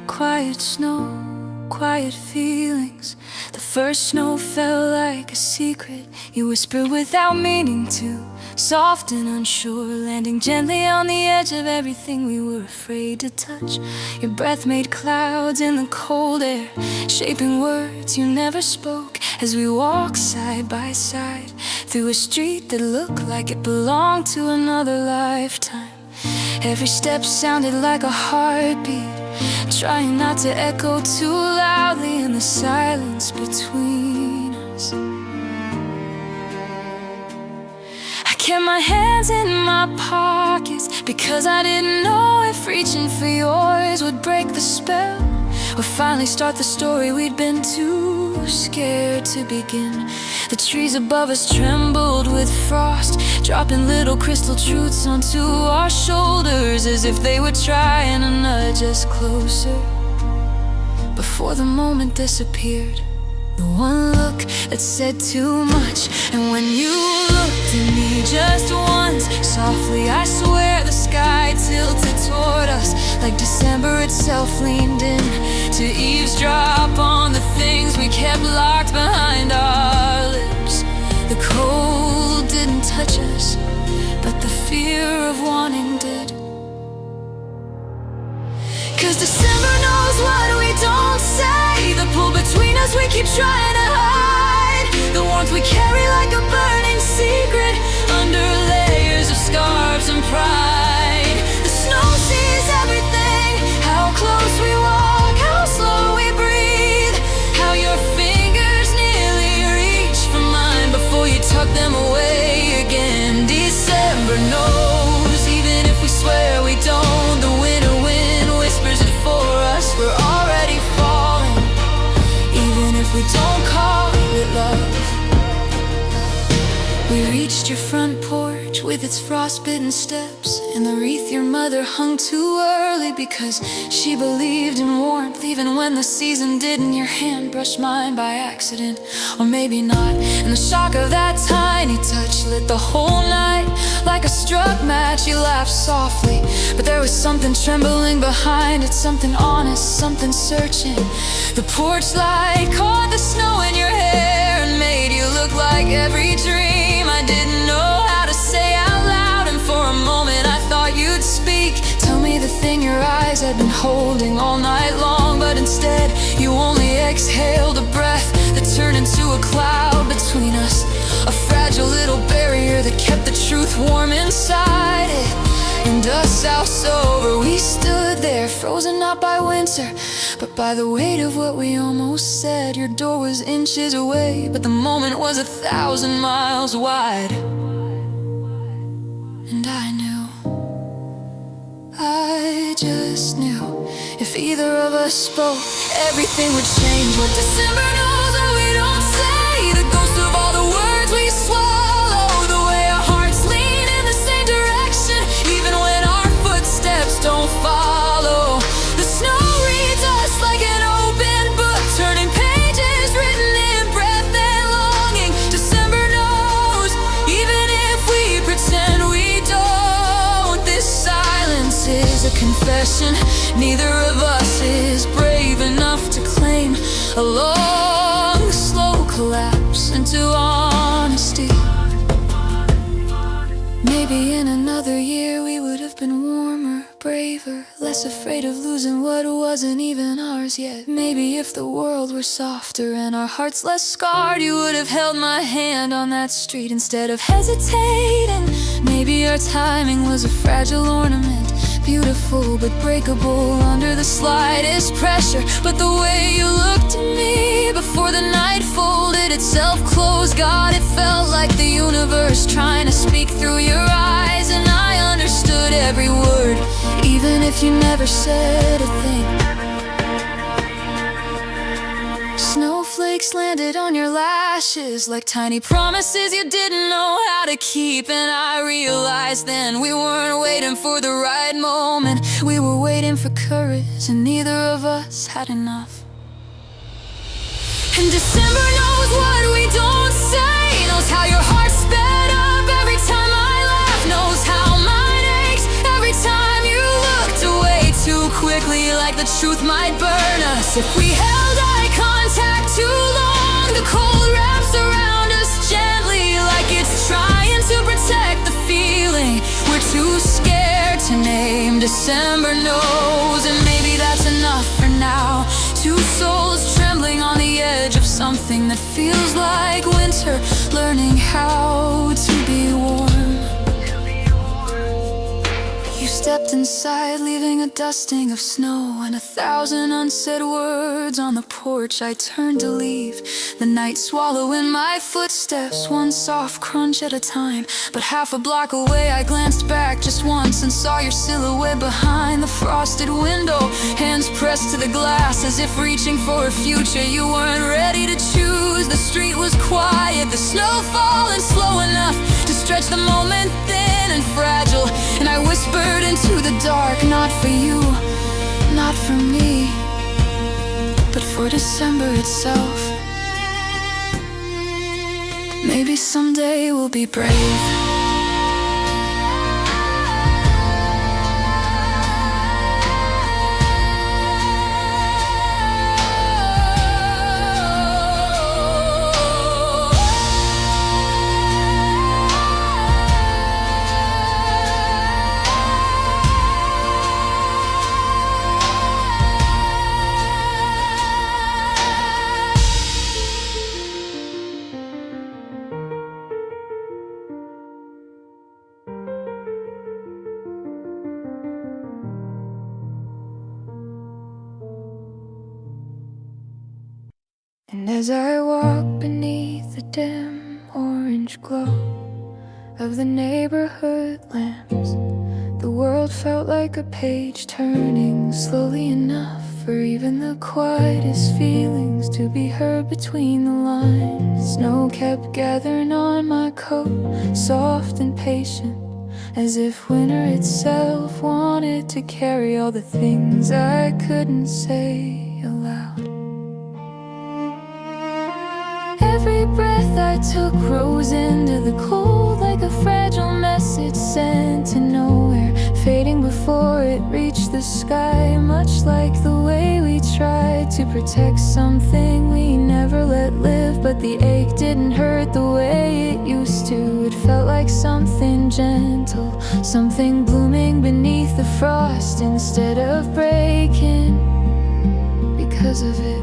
Quiet snow, quiet feelings. The first snow felt like a secret you whispered without meaning to. Soft and unsure, landing gently on the edge of everything we were afraid to touch. Your breath made clouds in the cold air, shaping words you never spoke. As we walked side by side through a street that looked like it belonged to another lifetime. Every step sounded like a heartbeat, trying not to echo too loudly in the silence between us. I kept my hands in my pockets because I didn't know if reaching for yours would break the spell or finally start the story we'd been too scared to begin. The trees above us trembled with frost, dropping little crystal truths onto our shoulders, as if they were trying to nudge us closer. Before the moment disappeared, the one look that said too much. And when you looked at me just once, softly, I swear the sky tilted toward us, like December itself leaned in to eavesdrop on the things we kept locked behind our lips. The cold didn't touch us, but the fear of wanting did. 'Cause December knows what we don't say, the pull between us we keep trying to hide, the warmth we carry like a burning secret under layers of scarves and pride. The snow sees everything, how close we walk, how slow we breathe, how your fingers nearly reach for mine before you tuck them away again. December knows, even if we swear we don't, the winter wind whispers it for us. We're already falling, even if we don't call it love. We reached your front porch with its frostbitten steps, and the wreath your mother hung too early because she believed in warmth even when the season didn't. Your hand brushed mine by accident, or maybe not, and the shock of that tiny touch lit the whole night like a struck match. You laughed softly, but there was something trembling behind it, something honest, something searching. The porch light caught the snow in your hair and made you look like every dream I didn't know how to say out loud. And for a moment I thought you'd speak, tell me the thing your eyes had been holding all night long. But instead you only exhaled a breath that turned into a cloud between us, a fragile little barrier that kept the truth warm inside it. And us out sober, we stood there, frozen not by winter, but by the weight of what we almost said. Your door was inches away, but the moment was 1,000 miles wide. And I just knew, if either of us spoke, everything would change. What December knows that we don't say, the ghost of all the words we swallow, the way our hearts lean in the same direction, even when our footsteps don't follow. The snow reads us like an open book, turning pages written in breath and longing. December knows, even if we pretend we don't. This silence is a confession, neither of us is brave enough to claim a long, slow collapse into honesty. Maybe in another year we would have been warmer, braver, less afraid of losing what wasn't even ours yet. Maybe if the world were softer and our hearts less scarred, you would have held my hand on that street instead of hesitating. Maybe our timing was a fragile ornament, beautiful but breakable under the slightest pressure. But the way you looked at me before the night folded itself closed, God, it felt like the universe trying to speak through your eyes. And I understood every word, even if you never said a thing. Snowflakes landed on your lashes like tiny promises you didn't know how to keep. And I realized then we weren't waiting for the right moment, we were waiting for courage, and neither of us had enough. And December knows what we don't say, knows how your heart sped up every time I laugh, knows how mine aches every time you looked away too quickly, like the truth might burn us. If we held eye contact too long, the cold wraps around us gently, like it's trying to protect the feeling we're too scared to name. December knows, and maybe that's enough for now. Two souls trembling on the edge of something that feels like winter, learning how to be warm. You stepped inside, leaving a dusting of snow and 1,000 unsaid words on the porch. I turned to leave, the night swallowing my footsteps, one soft crunch at a time. But half a block away I glanced back just once and saw your silhouette behind the frosted window, hands pressed to the glass as if reaching for a future you weren't ready to choose. The street was quiet, the snow falling slow enough to stretch the moment thin and fragile, and I whispered into the dark, not for you, not for me, but for December itself. Maybe someday we'll be brave. And as I walk beneath the dim orange glow of the neighborhood lamps, the world felt like a page turning slowly enough for even the quietest feelings to be heard between the lines. Snow kept gathering on my coat, soft and patient, as if winter itself wanted to carry all the things I couldn't say aloud. Every breath I took rose into the cold like a fragile message sent to nowhere, fading before it reached the sky, much like the way we tried to protect something we never let live. But the ache didn't hurt the way it used to. It felt like something gentle, something blooming beneath the frost instead of breaking because of it.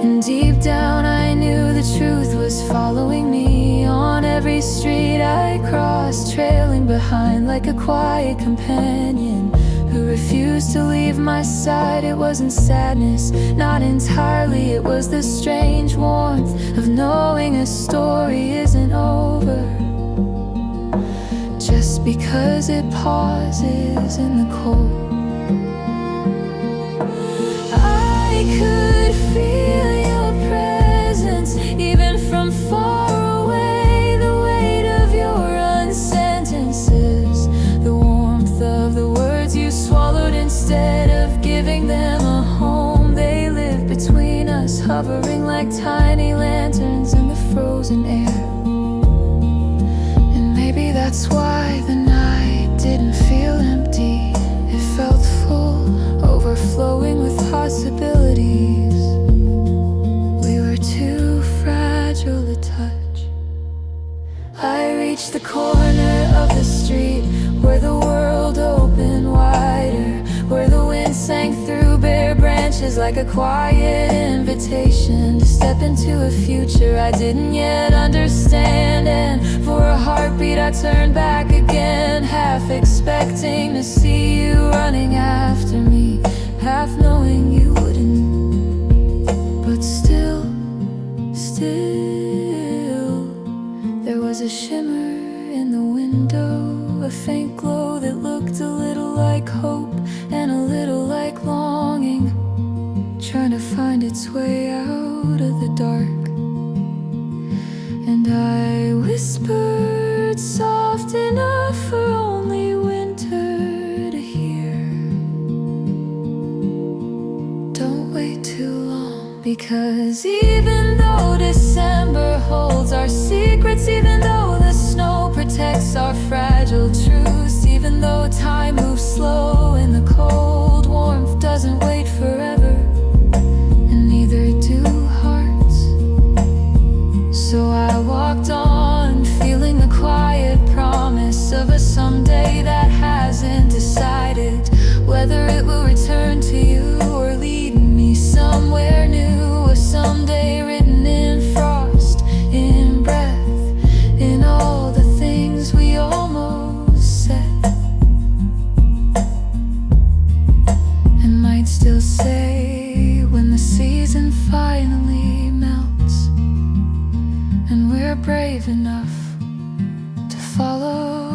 And deep down I knew the truth was following me on every street I crossed, trailing behind like a quiet companion who refused to leave my side. It wasn't sadness, not entirely, it was the strange warmth of knowing a story isn't over just because it pauses in the cold. I could feel your presence even from far away, the weight of your unsentences, the warmth of the words you swallowed instead of giving them a home. They live between us, hovering like tiny lanterns in the frozen air. And maybe that's why the night didn't feel empty, it felt full, overflowing with possibilities. We were too fragile to touch. I reached the corner of the street where the world opened wider, where the wind sang through bare branches like a quiet invitation to step into a future I didn't yet understand. And for a heartbeat I turned back again, half expecting to see you running after me, half knowing you wouldn't. But still, there was a shimmer in the window, a faint glow that looked a little like hope and a little like longing, trying to find its way out of the dark. And I whispered soft enough for only winter to hear, Because even though December holds our secrets, even though the snow protects our fragile truths, even though time moves slow and the cold warmth doesn't wait forever, and neither do hearts. So I walked on, feeling the quiet promise of a someday that hasn't decided whether it will return to you or lead me somewhere new. A someday written in frost, in breath, in all the things we almost said, and might still say when the season finally melts and we're brave enough to follow